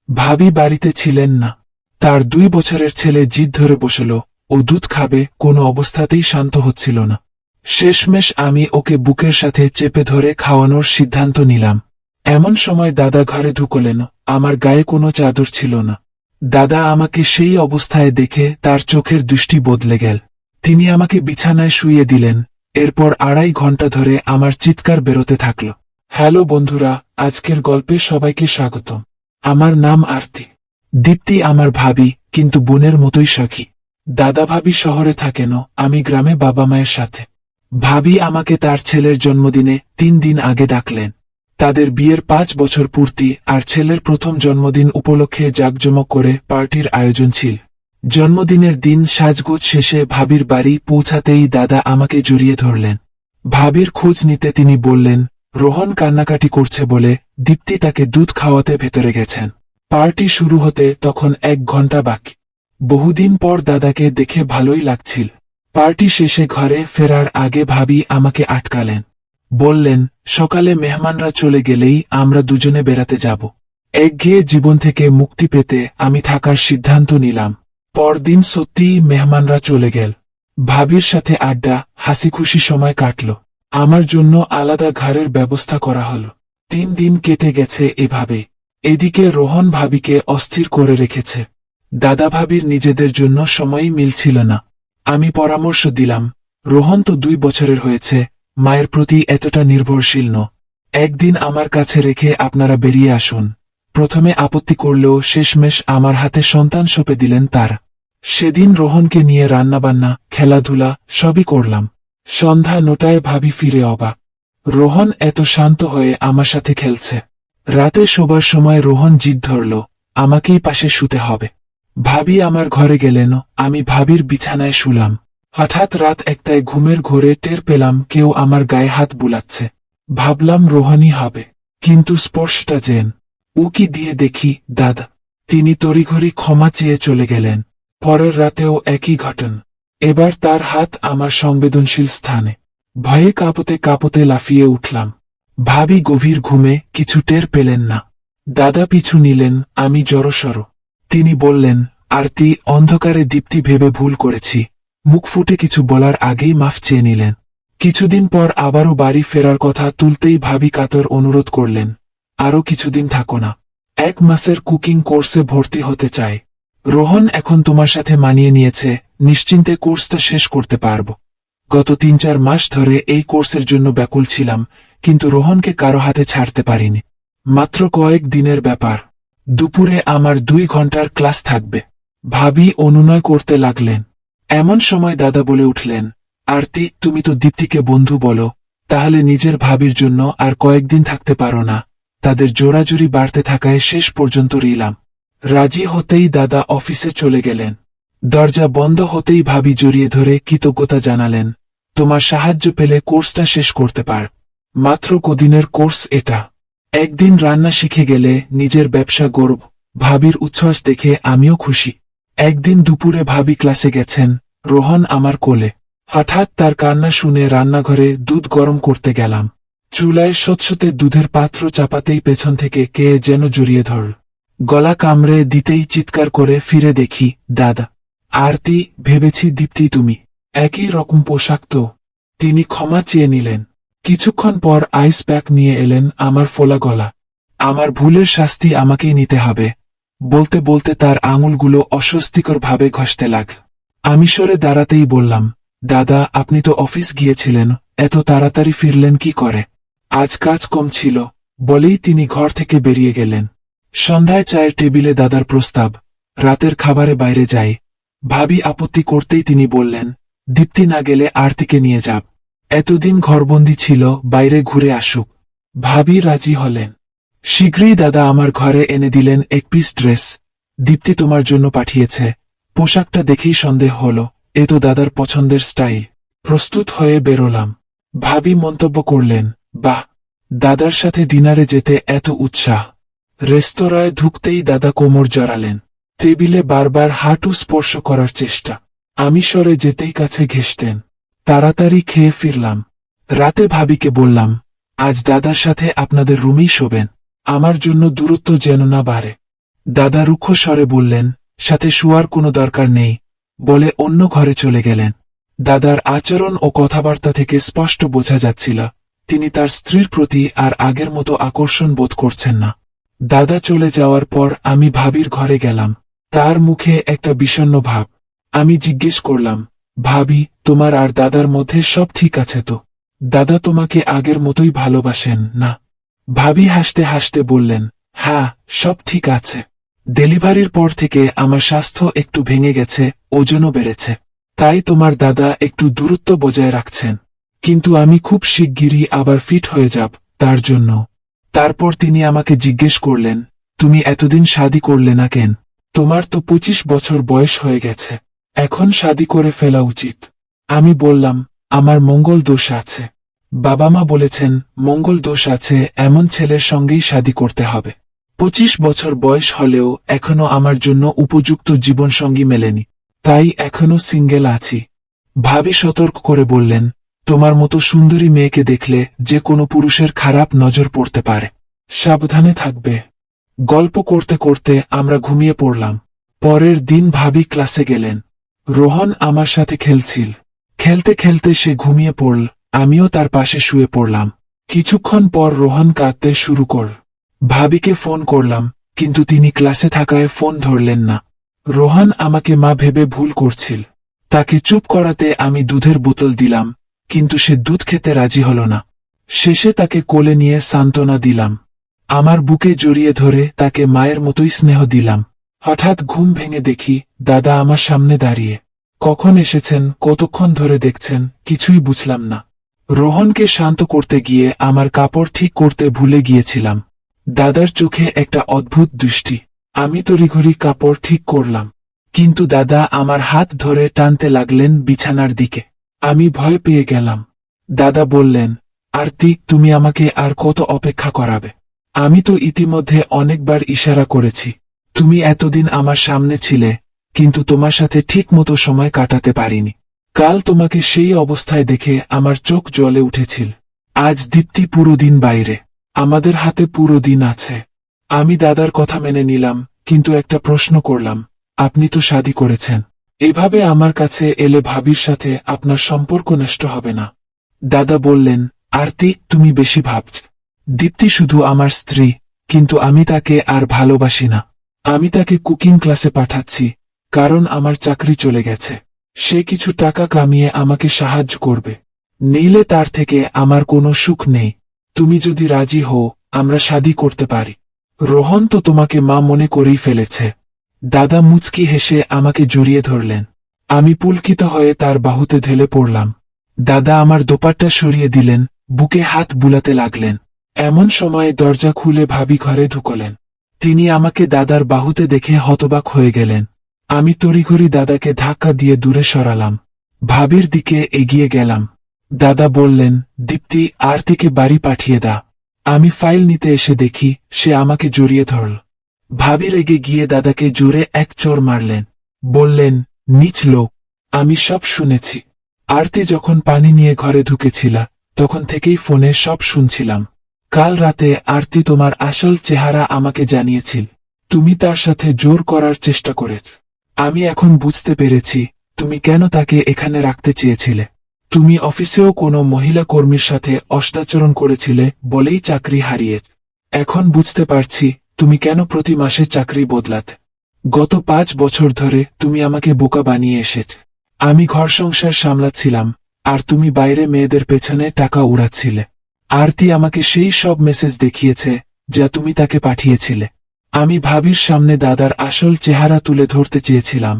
ভাবি বাড়িতে ছিলেন না। তার 2 বছরের ছেলে জিদ ধরে বসল, ও দুধ খাবে, কোনো অবস্থাতেই শান্ত হচ্ছিল না। শেষমেশ আমি ওকে বুকের সাথে চেপে ধরে খাওয়ানোর সিদ্ধান্ত নিলাম। এমন সময় দাদা ঘরে ঢুকলেন। আমার গায়ে কোনো চাদর ছিল না। দাদা আমাকে সেই অবস্থায় দেখে তার চোখের দৃষ্টি বদলে গেল। তিনি আমাকে বিছানায় শুইয়ে দিলেন। এরপর 2.5 ঘন্টা ধরে আমার চিৎকার বেরোতে থাকল। হ্যালো বন্ধুরা, আজকের গল্পে সবাইকে স্বাগত। আমার নাম আরতি। দীপ্তি আমার ভাবি, কিন্তু বোনের মতোই সখী। দাদা ভাবি শহরে থাকেন, আমি গ্রামে বাবা মায়ের সাথে। ভাবি আমাকে তার ছেলের জন্মদিনে 3 দিন আগে ডাকলেন। তাদের বিয়ের 5 বছর পূর্তি আর ছেলের প্রথম জন্মদিন উপলক্ষে জাঁকজমক করে পার্টির আয়োজন ছিল। জন্মদিনের দিন সাজগোজ শেষে ভাবির বাড়ি পৌঁছাতেই দাদা আমাকে জড়িয়ে ধরলেন। ভাবির খোঁজ নিতে তিনি বললেন, রোহন কান্নাকাটি করছে বলে দীপ্তি তাকে দুধ খাওয়াতে ভেতরে গেছেন। পার্টি শুরু হতে তখন 1 ঘন্টা বাকি। বহুদিন পর দাদাকে দেখে ভালোই লাগছিল। পার্টি শেষে ঘরে ফেরার আগে ভাবি আমাকে আটকালেন। বললেন, সকালে মেহমানরা চলে গেলেই আমরা দুজনে বেড়াতে যাব। একঘেয়ে জীবন থেকে মুক্তি পেতে আমি থাকার সিদ্ধান্ত নিলাম। পরদিন সত্যিই মেহমানরা চলে গেল। ভাবির সাথে আড্ডা, হাসি খুশি সময় কাটল। আমার জন্য আলাদা ঘরের ব্যবস্থা করা হল। 3 দিন কেটে গেছে এভাবে। এদিকে রোহন ভাবিকে অস্থির করে রেখেছে। দাদা ভাবির নিজেদের জন্য সময়ই মিলছিল না। আমি পরামর্শ দিলাম, রোহন তো 2 বছরের হয়েছে, মায়ের প্রতি এতটা নির্ভরশীল ন। একদিন আমার কাছে রেখে আপনারা বেরিয়ে আসুন। প্রথমে আপত্তি করলেও শেষমেশ আমার হাতে সন্তান সঁপে দিলেন তারা। সেদিন রোহনকে নিয়ে রান্নাবান্না, খেলাধুলা সবই করলাম। সন্ধ্যা 9টায় ভাবি ফিরে অবাক। রোহন এত শান্ত হয়ে আমার সাথে খেলছে। রাতে শোবার সময় রোহন জিদ ধরল, আমাকেই পাশে শুতে হবে। ভাবি আমার ঘরে গেলেন, আমি ভাবির বিছানায় শুলাম। হঠাৎ রাত 1টায় ঘুমের ঘোরে টের পেলাম কেউ আমার গায়ে হাত বুলাচ্ছে। ভাবলাম রোহনই হবে, কিন্তু স্পর্শটা যেন উকি দিয়ে দেখি দাদা। তিনি তড়িঘড়ি ক্ষমা চেয়ে চলে গেলেন। পরের রাতেও একই ঘটনা। এবার তার হাত আমার সংবেদনশীল স্থানে। ভয়ে কাঁপতে কাঁপতে লাফিয়ে উঠলাম। ভাবি গভীর ঘুমে, কিছু টের পেলেন না। দাদা পিছু নিলেন, আমি জড়সড়। তিনি বললেন, আরতি, অন্ধকারে দীপ্তি ভেবে ভুল করেছি। মুখ ফুটে কিছু বলার আগেই মাফ চেয়ে নিলেন। কিছুদিন পর আবারও বাড়ি ফেরার কথা তুলতেই ভাবি কাতর অনুরোধ করলেন, আরও কিছুদিন থাকো না। 1 মাসের কুকিং কোর্সে ভর্তি হতে চাই। রোহন এখন তোমার সাথে মানিয়ে নিয়েছে, নিশ্চিন্তে কোর্সটা শেষ করতে পারব। গত 3-4 মাস ধরে এই কোর্সের জন্য ব্যাকুল ছিলাম, কিন্তু রোহনকে কারো হাতে ছাড়তে পারিনি। মাত্র কয়েক দিনের ব্যাপার। দুপুরে আমার 2 ঘন্টার ক্লাস থাকবে। ভাবি অনুনয় করতে লাগলেন। এমন সময় দাদা বলে উঠলেন, আরতি, তুমি তো দীপ্তিকে বন্ধু বলো, তাহলে নিজের ভাবির জন্য আর কয়েকদিন থাকতে পারো না? তাদের জোরাজুরি বাড়তে থাকায় শেষ পর্যন্ত রইলাম। রাজি হতেই দাদা অফিসে চলে গেলেন। দরজা বন্ধ হতেই ভাবি জড়িয়ে ধরে কৃতজ্ঞতা জানালেন, তোমার সাহায্য পেলে কোর্সটা শেষ করতে পার। মাত্র কদিনের কোর্স এটা। একদিন রান্না শিখে গেলে নিজের ব্যবসা গর্ব। ভাবির উচ্ছ্বাস দেখে আমিও খুশি। একদিন দুপুরে ভাবি ক্লাসে গেছেন, রোহন আমার কোলে। হঠাৎ তার কান্না শুনে রান্নাঘরে দুধ গরম করতে গেলাম। চুলায় স্বচ্ছতে দুধের পাত্র চাপাতেই পেছন থেকে কে যেন জড়িয়ে ধরল। গলা কামড়ে দিতেই চিৎকার করে ফিরে দেখি দাদা। আরতি, ভেবেছি দীপ্তি তুমি। একই রকম পোশাক তো। তিনি ক্ষমা চেয়ে নিলেন। কিছুক্ষণ পর আইস প্যাক নিয়ে এলেন আমার ফোলা গলা। আমার ভুলের শাস্তি আমাকেই নিতে হবে, বলতে বলতে তার আঙুলগুলো অস্বস্তিকর ভাবে ঘষতে লাগ। আমি সরে দাঁড়াতেই বললাম, দাদা, আপনি তো অফিস গিয়েছিলেন, এত তাড়াতাড়ি ফিরলেন কি করে? আজ কাজ কম ছিল, বলেই তিনি ঘর থেকে বেরিয়ে গেলেন। সন্ধ্যায় চায়ের টেবিলে দাদার প্রস্তাব, রাতের খাবারে বাইরে যাই। ভাবি আপত্তি করতেই তিনি বললেন, দীপ্তি না গেলে আরতিকে নিয়ে যাব। এতদিন ঘরবন্দি ছিল, বাইরে ঘুরে আসুক। ভাবি রাজি হলেন। শীঘ্রই দাদা আমার ঘরে এনে দিলেন 1 পিস ড্রেস। দীপ্তি তোমার জন্য পাঠিয়েছে। পোশাকটা দেখেই সন্দেহ হল, এ তো দাদার পছন্দের স্টাইল। প্রস্তুত হয়ে বেরোলাম। ভাবি মন্তব্য করলেন, বাহ, দাদার সাথে ডিনারে যেতে এত উৎসাহ। রেস্তোরাঁয় ঢুকতেই দাদা কোমর জড়ালেন। টেবিলে বারবার হাঁটু স্পর্শ করার চেষ্টা। আমি সরে যেতেই কাছে ঘেঁষতেন। তাড়াতাড়ি খেয়ে ফিরলাম। রাতে ভাবিকে বললাম, আজ দাদার সাথে আপনাদের রুমেই শোবেন। আমার জন্য দূরত্ব যেন না বাড়ে। দাদা রুক্ষ স্বরে বললেন, সাথে শোয়ার কোনো দরকার নেই, বলে অন্য ঘরে চলে গেলেন। দাদার আচরণ ও কথাবার্তা থেকে স্পষ্ট বোঝা যাচ্ছিল তিনি তার স্ত্রীর প্রতি আর আগের মতো আকর্ষণ বোধ করছেন না। দাদা চলে যাওয়ার পর আমি ভাবির ঘরে গেলাম। তার মুখে একটা বিষণ্ণ ভাব। আমি জিজ্ঞেস করলাম, ভাবি, তোমার আর দাদার মধ্যে সব ঠিক আছে তো? দাদা তোমাকে আগের মতোই ভালোবাসেন না? ভাবি হাসতে হাসতে বললেন, হ্যাঁ, সব ঠিক আছে। ডেলিভারির পর থেকে আমার স্বাস্থ্য একটু ভেঙে গেছে, ওজনও বেড়েছে। তাই তোমার দাদা একটু দূরত্ব বজায় রাখছেন। কিন্তু আমি খুব শিগগিরই আবার ফিট হয়ে যাব তার জন্য। তারপর তিনি আমাকে জিজ্ঞেস করলেন, তুমি এতদিন শাদী করলে না কেন? তোমার তো 25 বছর বয়স হয়ে গেছে, এখন শাদী করে ফেলা উচিত। আমি বললাম, আমার মঙ্গল দোষ আছে। বাবা মা বলেছেন মঙ্গল দোষ আছে এমন ছেলের সঙ্গেই শাদী করতে হবে। 25 বছর বয়স হলেও এখনো আমার জন্য উপযুক্ত জীবনসঙ্গী মেলেনি, তাই এখনো সিঙ্গেল আছি। ভাবি সতর্ক করে বললেন, তোমার মতো সুন্দরী মেয়েকে দেখলে যে কোনো পুরুষের খারাপ নজর পড়তে পারে, সাবধানে থাকবে। গল্প করতে করতে আমরা ঘুমিয়ে পড়লাম। পরের দিন ভাবি ক্লাসে গেলেন। রোহন আমার সাথে খেলছিল। খেলতে খেলতে সে ঘুমিয়ে পড়ল, আমিও তার পাশে শুয়ে পড়লাম। কিছুক্ষণ পর রোহন কাঁদতে শুরু করল। ভাবিকে ফোন করলাম, কিন্তু তিনি ক্লাসে থাকায় ফোন ধরলেন না। রোহন আমাকে মা ভেবে ভুল করছিল। তাকে চুপ করাতে আমি দুধের বোতল দিলাম, কিন্তু সে দুধ খেতে রাজি হল না। শেষে তাকে কোলে নিয়ে সান্ত্বনা দিলাম। আমার বুকে জড়িয়ে ধরে তাকে মায়ের মতোই স্নেহ দিলাম। হঠাৎ ঘুম ভেঙে দেখি দাদা আমার সামনে দাঁড়িয়ে। কখন এসেছেন, কতক্ষণ ধরে দেখছেন, কিছুই বুঝলাম না। রোহনকে শান্ত করতে গিয়ে আমার কাপড় ঠিক করতে ভুলে গিয়েছিলাম। দাদার চোখে একটা অদ্ভুত দৃষ্টি। আমি তড়িঘড়ি কাপড় ঠিক করলাম, কিন্তু দাদা আমার হাত ধরে টানতে লাগলেন বিছানার দিকে। আমি ভয় পেয়ে গেলাম। দাদা বললেন, আরতি, তুমি আমাকে আর কত অপেক্ষা করাবে? আমি তো ইতিমধ্যে অনেকবার ইশারা করেছি। তুমি এতদিন আমার সামনে ছিলে, কিন্তু তোমার সাথে ঠিক মতো সময় কাটাতে পারিনি। কাল তোমাকে সেই অবস্থায় দেখে আমার চোখ জ্বলে উঠেছিল। আজ দীপ্তি পুরো দিন বাইরে, আমাদের হাতে পুরো দিন আছে। আমি দাদার কথা মেনে নিলাম, কিন্তু একটা প্রশ্ন করলাম, আপনি তো শাদী করেছেন, এভাবে আমার কাছে এলে ভাবির সাথে আপনার সম্পর্ক নষ্ট হবে না? দাদা বললেন, আরতি, তুমি বেশি ভাবছ। দীপ্তি শুধু আমার স্ত্রী, কিন্তু আমি তাকে আর ভালোবাসি না। আমি তাকে কুকিং ক্লাসে পাঠাচ্ছি, কারণ আমার চাকরি চলে গেছে। সে কিছু টাকা কামিয়ে আমাকে সাহায্য করবে, নিলে তার থেকে আমার কোনো সুখ নেই। তুমি যদি রাজি হও, আমরা শাদী করতে পারি। রোহন তো তোমাকে মা মনে করেই ফেলেছে। দাদা মুচকি হেসে আমাকে জড়িয়ে ধরলেন। আমি পুলকিত হয়ে তার বাহুতে ঢেলে পড়লাম। দাদা আমার দোপাট্টা সরিয়ে দিলেন, বুকে হাত বুলাতে লাগলেন। এমন সময় দরজা খুলে ভাবি ঘরে ঢুকলেন। তিনি আমাকে দাদার বাহুতে দেখে হতবাক হয়ে গেলেন। আমি তড়িঘড়ি দাদাকে ধাক্কা দিয়ে দূরে সরালাম। ভাবির দিকে এগিয়ে গেলাম। দাদা বললেন, দীপ্তি, আরতিকে বাড়ি পাঠিয়ে দাও। আমি ফাইল নিতে এসে দেখি সে আমাকে জড়িয়ে ধরল। ভাবি রেগে গিয়ে দাদাকে জোরে এক চড় মারলেন। বললেন, নীচ লোক। আমি সব শুনেছি। আরতি যখন পানি নিয়ে ঘরে ঢুকেছিল, তখন থেকেই ফোনে সব শুনছিলাম। কাল রাতে আরতি তোমার আসল চেহারা আমাকে জানিয়েছিল। তুমি তার সাথে জোর করার চেষ্টা করেছ। আমি এখন বুঝতে পেরেছি তুমি কেন তাকে এখানে রাখতে চেয়েছিলে। তুমি অফিসেও কোনো মহিলা কর্মীর সাথে অষ্টাচরণ করেছিলে বলেই চাকরি হারিয়ে। এখন বুঝতে পারছি তুমি কেন প্রতি মাসে চাকরি বদলাতে। গত 5 বছর ধরে তুমি আমাকে বোকা বানিয়ে এসেছ। আমি ঘর সংসার সামলাচ্ছিলাম, আর তুমি বাইরে মেয়েদের পেছনে টাকা উড়াচ্ছিলে। আরতি আমাকে সেই সব মেসেজ দেখিয়েছে যা তুমি তাকে পাঠিয়েছিলে। আমি ভাবির সামনে দাদার আসল চেহারা তুলে ধরতে চেয়েছিলাম,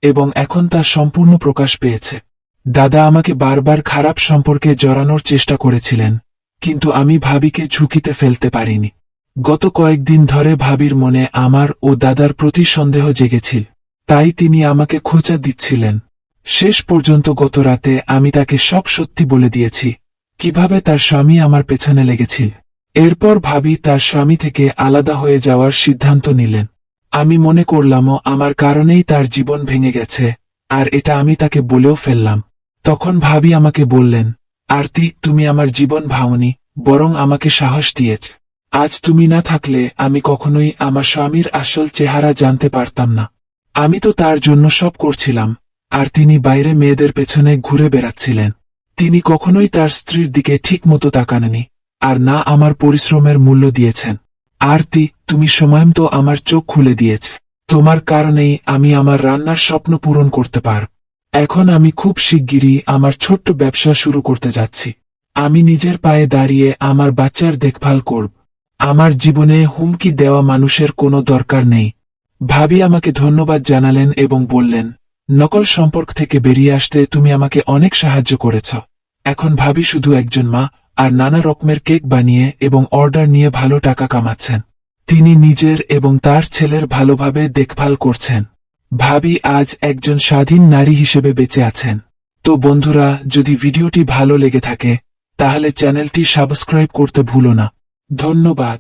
এবং এখন তা সম্পূর্ণ প্রকাশ পেয়েছে। দাদা আমাকে বারবার খারাপ সম্পর্কে জড়ানোর চেষ্টা করেছিলেন, কিন্তু আমি ভাবিকে ঝুঁকিতে ফেলতে পারিনি। গত কয়েকদিন ধরে ভাবির মনে আমার ও দাদার প্রতি সন্দেহ জেগেছিল, তাই তিনি আমাকে খোঁচা দিচ্ছিলেন। শেষ পর্যন্ত গত রাতে আমি তাকে সব সত্যি বলে দিয়েছি, কিভাবে তার স্বামী আমার পেছনে লেগেছিল। এরপর ভাবি তার স্বামী থেকে আলাদা হয়ে যাওয়ার সিদ্ধান্ত নিলেন। আমি মনে করলামও আমার কারণেই তার জীবন ভেঙে গেছে, আর এটা আমি তাকে বলেও ফেললাম। তখন ভাবি আমাকে বললেন, আরতি, তুমি আমার জীবন ভাঙনি, বরং আমাকে সাহস দিয়েছ। আজ তুমি না থাকলে আমি কখনোই আমার স্বামীর আসল চেহারা জানতে পারতাম না। আমি তো তার জন্য সব করছিলাম, আর তিনি বাইরে মেয়েদের পেছনে ঘুরে বেড়াচ্ছিলেন। তিনি কখনোই তার স্ত্রীর দিকে ঠিক মতো তাকাননি, আর না আমার পরিশ্রমের মূল্য দিয়েছেন। আরতি, তুমি সময়মতো আমার চোখ খুলে দিয়েছ। তোমার কারণেই আমি আমার রান্নার স্বপ্ন পূরণ করতে পারব। এখন আমি খুব শিগগিরই আমার ছোট্ট ব্যবসা শুরু করতে যাচ্ছি। আমি নিজের পায়ে দাঁড়িয়ে আমার বাচ্চার দেখভাল করব। আমার জীবনে হুমকি দেওয়া মানুষের কোনো দরকার নেই। ভাবি আমাকে ধন্যবাদ জানালেন এবং বললেন, নকল সম্পর্ক থেকে বেরিয়ে আসতে তুমি আমাকে অনেক সাহায্য করেছ। এখন ভাবি শুধু একজন মা, আর নানা রকমের কেক বানিয়ে এবং অর্ডার নিয়ে ভালো টাকা কামাচ্ছেন। তিনি নিজের এবং তার ছেলের ভালোভাবে দেখভাল করছেন। ভাবি আজ একজন স্বাধীন নারী হিসেবে বেঁচে আছেন। তো বন্ধুরা, যদি ভিডিওটি ভালো লেগে থাকে তাহলে চ্যানেলটি সাবস্ক্রাইব করতে ভুলো না। ধন্যবাদ।